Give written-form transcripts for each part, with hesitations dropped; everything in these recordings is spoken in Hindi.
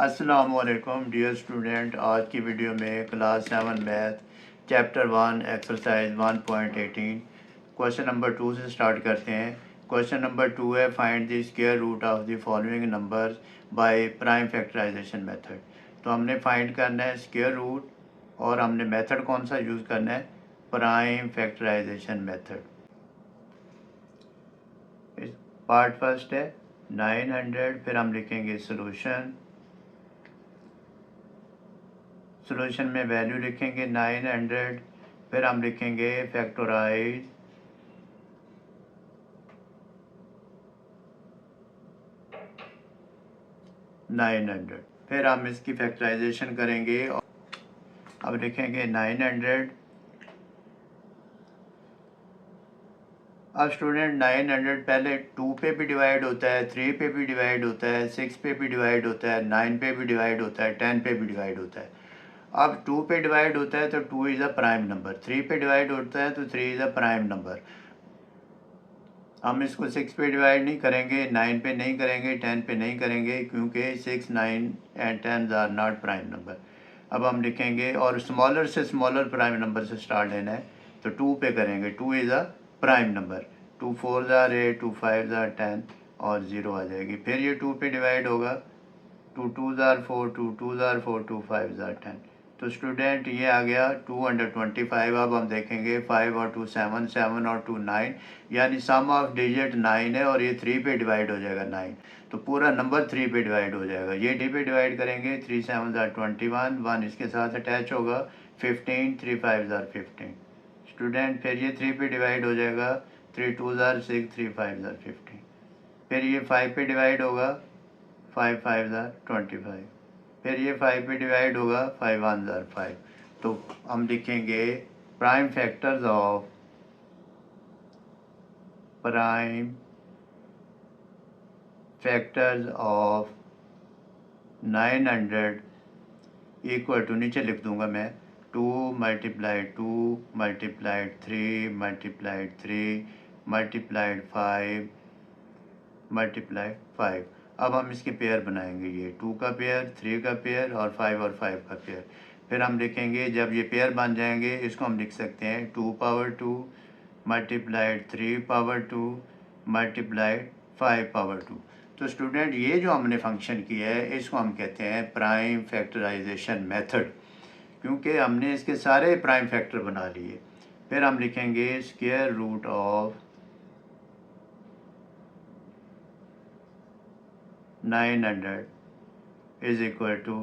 अस्सलामुअलैकुम डियर स्टूडेंट। आज की वीडियो में class 7 math chapter 1 exercise 1.18 question number 2 से स्टार्ट करते हैं। क्वेश्चन नंबर 2 है find the square root of the following numbers by prime factorisation method. तो हमने फाइंड करना है स्क्वायर रूट और हमने मेथड कौन सा यूज़ करना है, prime factorisation method. Part first है 900, फिर हम लिखेंगे सोल्यूशन। सोल्यूशन में वैल्यू लिखेंगे 900, फिर हम लिखेंगे फैक्टराइज 900, फिर हम इसकी फैक्टराइजेशन करेंगे और अब लिखेंगे 900। अब स्टूडेंट 900 पहले 2 पे भी डिवाइड होता है, 3 पे भी डिवाइड होता है, 6 पे भी डिवाइड होता है, 9 पे भी डिवाइड होता है, 10 पे भी डिवाइड होता है। अब 2 पे डिवाइड होता है तो 2 इज़ अ प्राइम नंबर, 3 पे डिवाइड होता है तो 3 इज़ अ प्राइम नंबर। हम इसको 6 पे डिवाइड नहीं करेंगे, 9 पे नहीं करेंगे, 10 पे नहीं करेंगे, क्योंकि 6, 9 and 10 are not prime number. अब हम लिखेंगे और स्मॉलर से स्मॉलर प्राइम नंबर से स्टार्ट लेना है, तो 2 पे करेंगे। 2 is a prime number. 2 4 are 8, 2 5 are 10 और 0 आ जाएगी। फिर ये 2 पे डिवाइड होगा, 2 2 आर 4, 2 2 आर 4, 2 5 आर 10। तो स्टूडेंट ये आ गया 225। अब हम देखेंगे 5 और 2 7, 7 और 2 9, यानी सम ऑफ डिजिट 9 है और ये 3 पे डिवाइड हो जाएगा 9, तो पूरा नंबर 3 पे डिवाइड हो जाएगा। ये 3 पे डिवाइड करेंगे, 3 7 आर 21, 1 इसके साथ अटैच होगा, 15, 3 5 आर 15। स्टूडेंट फिर ये 3 पे डिवाइड हो जाएगा, 3 2 आर 6, 3 5 आर 15। फिर ये 5 पे डिवाइड होगा, 5 5 आर 25। फिर ये 5 पे डिवाइड होगा, 5 1 आर 5। तो हम लिखेंगे prime factors of prime factors of 900 equal to, नीचे लिख दूंगा मैं, 2 multiplied 2 multiplied 3 multiplied 3 multiplied 5 multiplied 5। अब हम इसके पेयर बनाएंगे, ये 2 का पेयर, 3 का पेयर और 5 और 5 का पेयर। फिर हम लिखेंगे, जब ये पेयर बन जाएंगे इसको हम लिख सकते हैं 2 power 2 multiplied 3 power 2 multiplied 5 power 2। तो स्टूडेंट ये जो हमने फंक्शन किया है इसको हम कहते हैं प्राइम फैक्टराइजेशन मेथड, क्योंकि हमने इसके सारे प्राइम फैक्टर बना लिए। फिर हम लिखेंगे square root of 900 is equal to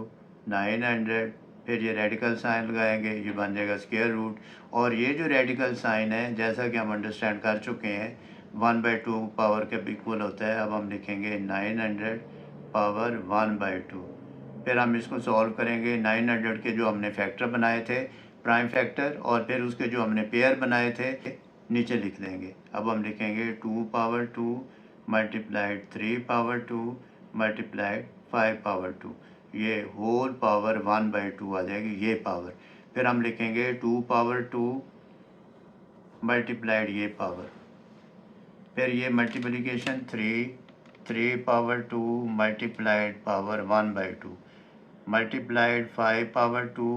900। फिर ये रेडिकल साइन लगाएंगे, ये बन जाएगा स्क्वायर रूट। और ये जो रेडिकल साइन है, जैसा कि हम अंडरस्टैंड कर चुके हैं, 1/2 पावर के इक्वल होता है। अब हम लिखेंगे 900 पावर 1/2। फिर हम इसको सॉल्व करेंगे, 900 के जो हमने फैक्टर बनाए थे प्राइम फैक्टर, और फिर उसके जो हमने पेयर बनाए थे नीचे लिख देंगे। अब हम लिखेंगे 2 power 2 multiplied 3 power 2 multiplied 5 power 2, ये होल पावर 1/2 आ जाएगी, ये पावर। फिर हम लिखेंगे 2 पावर 2 मल्टीप्लाइड ये पावर। फिर ये multiplication 3 power 2 multiplied power 1/2 multiplied 5 power 2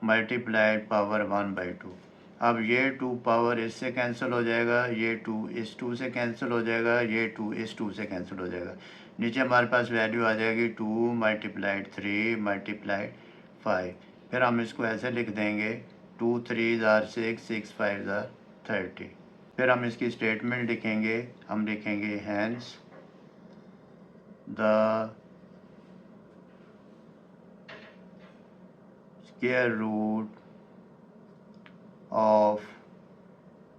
multiplied power 1/2। अब ये 2 पावर इससे कैंसिल हो जाएगा, ये 2 इस 2 से कैंसिल हो जाएगा, ये 2 इस 2 से कैंसिल हो जाएगा। नीचे हमारे पास वैल्यू आ जाएगी 2 मल्टीप्लाइड 3 मल्टीप्लाइड 5। फिर हम इसको ऐसे लिख देंगे 2 3 आर 6, 6 5 आर 30। फिर हम इसकी स्टेटमेंट लिखेंगे, हम लिखेंगे hence the square root of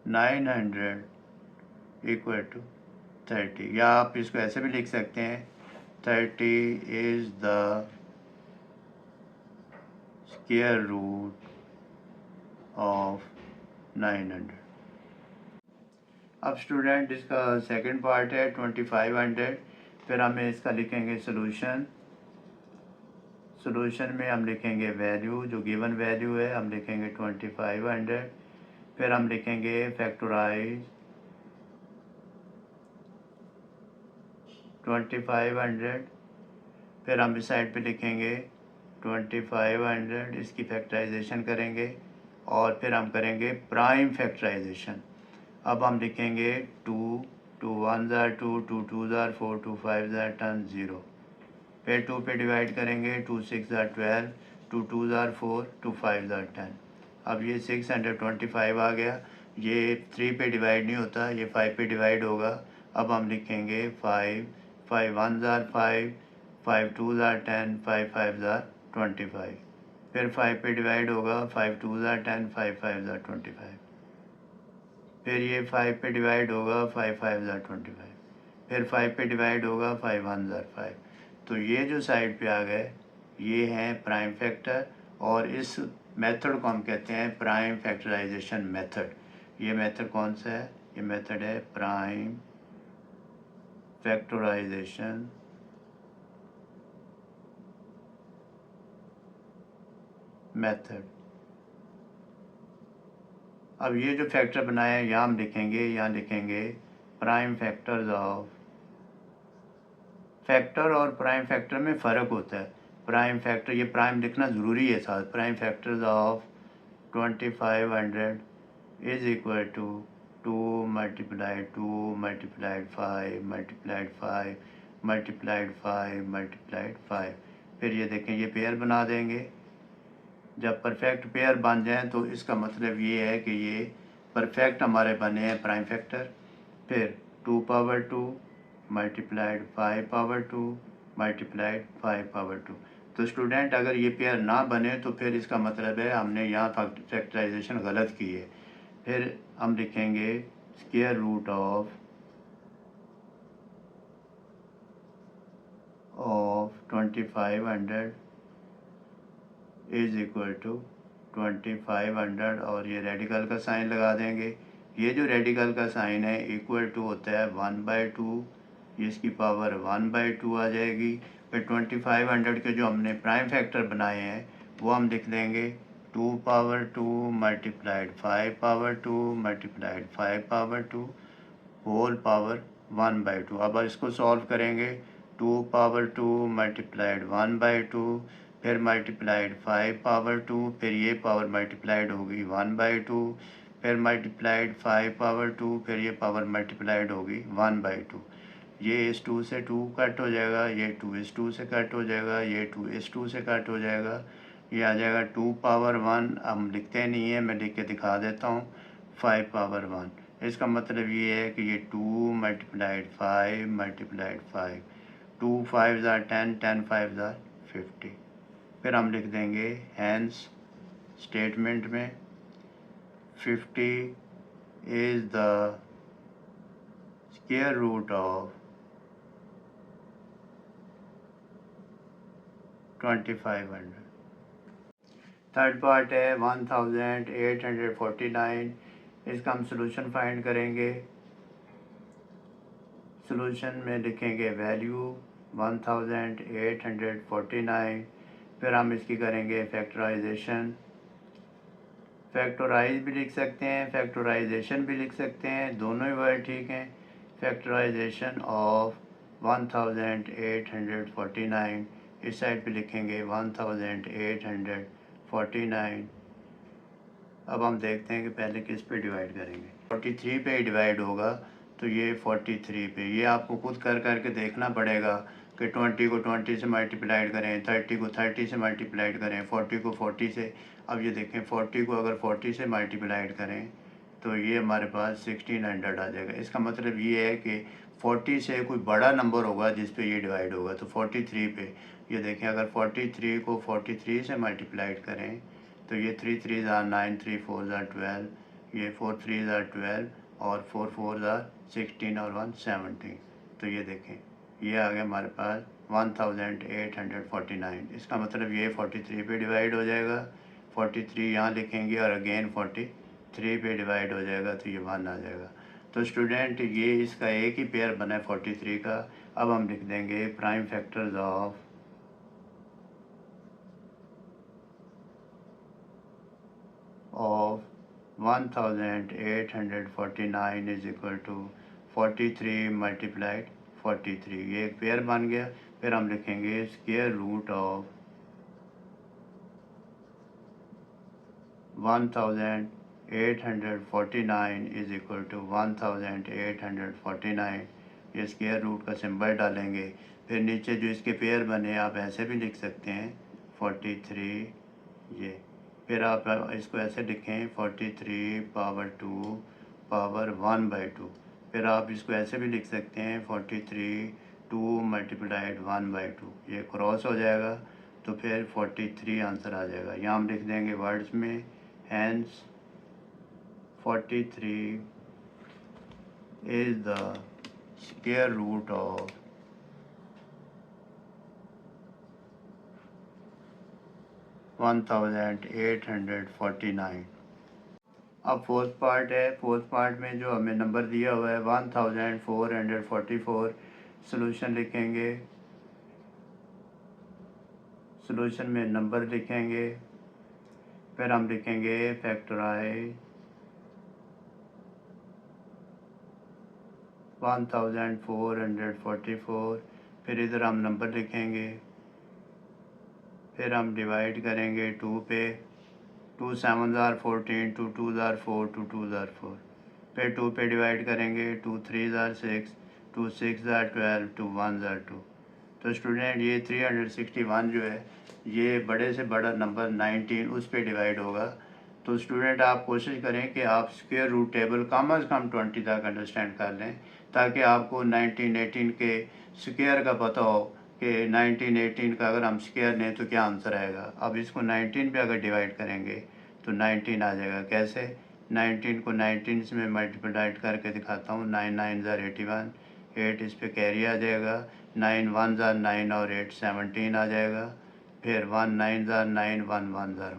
900 equal to 30, या आप इसको ऐसे भी लिख सकते हैं 30 is the square root of 900। अब स्टूडेंट इसका सेकंड पार्ट है 2500। फिर हमें इसका लिखेंगे सोल्यूशन। सोल्यूशन में हम लिखेंगे वैल्यू, जो गिवन वैल्यू है हम लिखेंगे 2500। फिर हम लिखेंगे फैक्टराइज 2500 फिर हम इस साइड पे लिखेंगे 2500, इसकी फैक्टराइजेशन करेंगे और फिर हम करेंगे प्राइम फैक्टराइजेशन। अब हम लिखेंगे 2, 2 1 ज़ार 2, 2 2 ज़ार 4, 2 5 ज़ार 10, 0। फिर 2 पे डिवाइड करेंगे, 2 6 ज़ार 12, 2 2 ज़ार 4, 2 5 ज़ार 10। अब ये 625 आ गया। ये 3 पे डिवाइड नहीं होता, ये 5 पे डिवाइड होगा। अब हम लिखेंगे 5, 5 1 ज़ार 5, 5 2 ज़ार 10, 5 5 ज़ार 25। फिर 5 पे डिवाइड होगा, 5 2 ज़ार 10, 5 5 ज़ार 25। फिर ये 5 पे डिवाइड होगा, 5 5 ज़ार 25। फिर 5 पे डिवाइड होगा, 5 1 ज़ार 5। तो ये जो साइड पे आ गए, ये हैं प्राइम फैक्टर, और इस मेथड को हम कहते हैं प्राइम फैक्टराइजेशन मेथड। ये मेथड कौन सा है? ये मेथड है प्राइम फैक्टराइजेशन मेथड। अब ये जो फैक्टर बनाया है, यहाँ हम लिखेंगे, यहाँ लिखेंगे प्राइम फैक्टर्स ऑफ। फैक्टर और प्राइम फैक्टर में फ़र्क होता है। प्राइम फैक्टर, ये प्राइम लिखना ज़रूरी है साथ। Prime factors of 2500 is equal to 2 multiplied 2 multiplied 5 multiplied 5 multiplied 5 multiplied 5। फिर ये देखें, ये पेयर बना देंगे। जब परफेक्ट पेयर बन जाएं तो इसका मतलब ये है कि ये परफेक्ट हमारे बने हैं प्राइम फैक्टर। फिर 2 power 2 multiplied 5 power 2 multiplied 5 power 2। तो स्टूडेंट, अगर ये पेयर ना बने तो फिर इसका मतलब है हमने यहाँ फैक्टराइजेशन गलत की है। फिर हम लिखेंगे square root of 2500 is equal to 2500, और ये रेडिकल का साइन लगा देंगे। ये जो रेडिकल का साइन है इक्वल टू होता है 1/2, इसकी पावर 1/2 आ जाएगी। फिर 2500 के जो हमने प्राइम फैक्टर बनाए हैं वो हम लिख देंगे 2 power 2 multiplied 5 power 2 multiplied 5 power 2 whole power 1/2। अब इसको सॉल्व करेंगे, 2 पावर 2 मल्टीप्लाइड 1/2, फिर मल्टीप्लाइड 5 पावर 2, फिर ये पावर मल्टीप्लाइड होगी 1/2, फिर मल्टीप्लाइड 5 पावर 2, फिर ये पावर मल्टीप्लाइड होगी 1/2। ये इस 2 से 2 कट हो जाएगा, ये 2 इस 2 से कट हो जाएगा, ये 2 इस 2 से कट हो जाएगा। ये आ जाएगा 2 पावर 1। हम लिखते नहीं है, मैं लिख के दिखा देता हूँ, 5 पावर 1। इसका मतलब ये है कि ये 2 मल्टीप्लाइड 5 मल्टीप्लाइड 5, 2 5 ज़ार 10, 10 5 ज़ार 50। फिर हम लिख देंगे हैंस स्टेटमेंट में 50 is the square root of 2500। Third part है 1849। इसका हम सॉल्यूशन फाइंड करेंगे। सॉल्यूशन में लिखेंगे वैल्यू 1849। फिर हम इसकी करेंगे फैक्टराइजेशन। फैक्टराइज भी लिख सकते हैं, फैक्टराइजेशन भी लिख सकते हैं, दोनों ही वर्ड ठीक हैं। फैक्टराइजेशन ऑफ 1849, इस साइड पे लिखेंगे 1849। अब हम देखते हैं कि पहले किस पे डिवाइड करेंगे। 43 पे डिवाइड होगा, तो ये 43 पे, ये आपको खुद कर करके देखना पड़ेगा कि 20 को 20 से मल्टीप्लाइड करें, 30 को 30 से मल्टीप्लाइड करें, 40 को 40 से। अब ये देखें, 40 को अगर 40 से मल्टीप्लाइड करें तो ये हमारे पास 1600 आ जाएगा। इसका मतलब ये है कि 40 से कोई बड़ा नंबर होगा जिस पे ये डिवाइड होगा। तो 43 पे ये देखें, अगर 43 को 43 से मल्टीप्लाइड करें तो ये 3 3 ज़ार 9, 3 4 ज़ार 12, ये 4 3 ज़ार 12, और 4 4 ज़ार 16, और 1 17। तो ये देखें, ये आ गया हमारे पास 1849। इसका मतलब ये 43 पे डिवाइड हो जाएगा, 43 यहाँ लिखेंगे और अगेन 43 पे डिवाइड हो जाएगा, तो ये 1 आ जाएगा। तो स्टूडेंट, ये इसका एक ही पेयर बना है 43 का। अब हम लिख देंगे prime factors of of 1849 is equal to 43 multiplied 43, ये एक पेयर बन गया। फिर हम लिखेंगे square root of 1849 is equal to 1849, ये स्क्वायर रूट का सिंबल डालेंगे। फिर नीचे जो इसके पेयर बने आप ऐसे भी लिख सकते हैं 43, ये। फिर आप इसको ऐसे लिखें 43 पावर 2 पावर 1/2। फिर आप इसको ऐसे भी लिख सकते हैं 43 2 मल्टीप्लाइड 1/2, ये क्रॉस हो जाएगा तो फिर 43 आंसर आ जाएगा। यहाँ हम लिख देंगे वर्ड्स में hence 43 is the square root of 1849। अब फोर्थ पार्ट है। फोर्थ पार्ट में जो हमें नंबर दिया हुआ है 1444, सॉल्यूशन लिखेंगे। सॉल्यूशन में नंबर लिखेंगे, फिर हम लिखेंगे फैक्टराइज 1444, फिर इधर हम नंबर लिखेंगे, फिर हम डिवाइड करेंगे 2 पे। 2 7 ज़ार 14, 2 2 ज़ार 4, 2 2 ज़ार 4, फिर 2 पे डिवाइड करेंगे 2 3 ज़ार 6, 2 6 ज़ार 12, 2 1 ज़ार 2। तो स्टूडेंट ये 361 जो है ये बड़े से बड़ा नंबर 19 उस पे डिवाइड होगा। तो स्टूडेंट आप कोशिश करें कि आप स्क्वायर रूट टेबल कम अज़ कम 20 तक अंडरस्टैंड कर लें, ताकि आपको 19 18 के स्क्वायर का पता हो कि 19 18 का अगर हम स्क्वायर लें तो क्या आंसर आएगा। अब इसको 19 पे अगर डिवाइड करेंगे तो 19 आ जाएगा। कैसे? 19 को 19 से मैं मल्टीप्लाइड करके दिखाता हूँ। 9 9 ज़ार 81, 8 इस पे कैरी आ जाएगा। 9 1 ज़ार 9 और 8 17 आ जाएगा। फिर 1 9 ज़ार 9, 1 1 ज़ार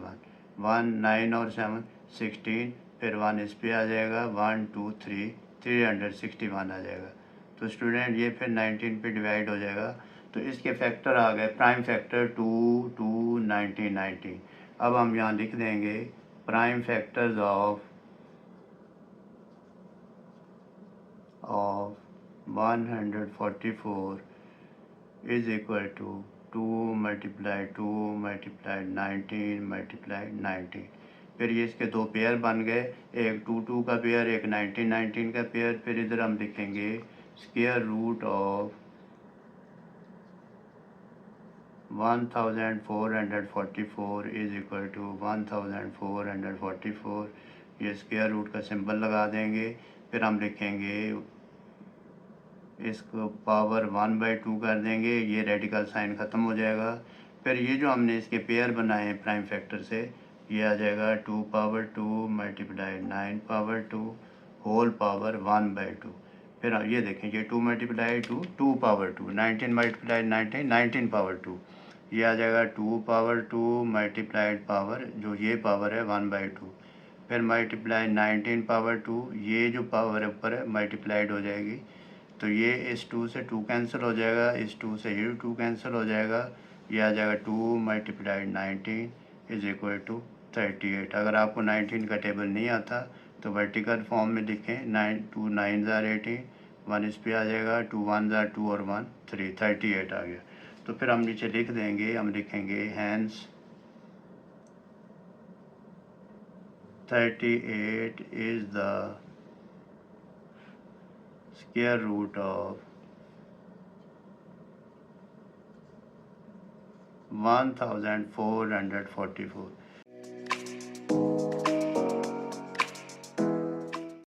1 9 और 7 16, फिर 1 इस पे आ जाएगा। 1 2 3 361 आ जाएगा। तो स्टूडेंट ये फिर 19 पे डिवाइड हो जाएगा। तो इसके फैक्टर आ गए, प्राइम फैक्टर 2 2 19 19। अब हम यहाँ लिख देंगे prime factors of 144 is equal to 2 multiplied 2 multiplied 19 multiplied 19। फिर ये इसके दो पेयर बन गए, एक 2 2 का पेयर, एक 19 19 का पेयर। फिर इधर हम लिखेंगे square root of 1444 is equal to 1444, ये स्क्वायर रूट का सिंबल लगा देंगे। फिर हम लिखेंगे इसको पावर 1/2 कर देंगे, ये रेडिकल साइन ख़त्म हो जाएगा। फिर ये जो हमने इसके पेयर बनाए हैं प्राइम फैक्टर से, ये आ जाएगा 2 power 2 multiply 9 power 2 whole power 1/2। फिर ये देखें ये 2 मल्टीप्लाई 2 2 पावर 2, 19 मल्टीप्लाई 19 19 पावर 2, ये आ जाएगा 2 पावर 2 मल्टीप्लाइड पावर जो ये पावर है 1/2। फिर मल्टीप्लाई 19 पावर 2, ये जो पावर ऊपर है मल्टीप्लाइड हो जाएगी। तो ये इस 2 से 2 कैंसिल हो जाएगा, इस 2 से ये 2 कैंसिल हो जाएगा। ये आ जाएगा 2 मल्टीप्लाइड 19 इज इक्वल टू 38। अगर आपको 19 का टेबल नहीं आता तो वर्टिकल फॉर्म में लिखें 9 2 9 ज़ार 18, 1 इस पे आ जाएगा, 2 1 ज़ार 2 और 1 3, 38 आ गया। तो फिर हम नीचे लिख देंगे, हम लिखेंगे hence 38 is the square root of 1444।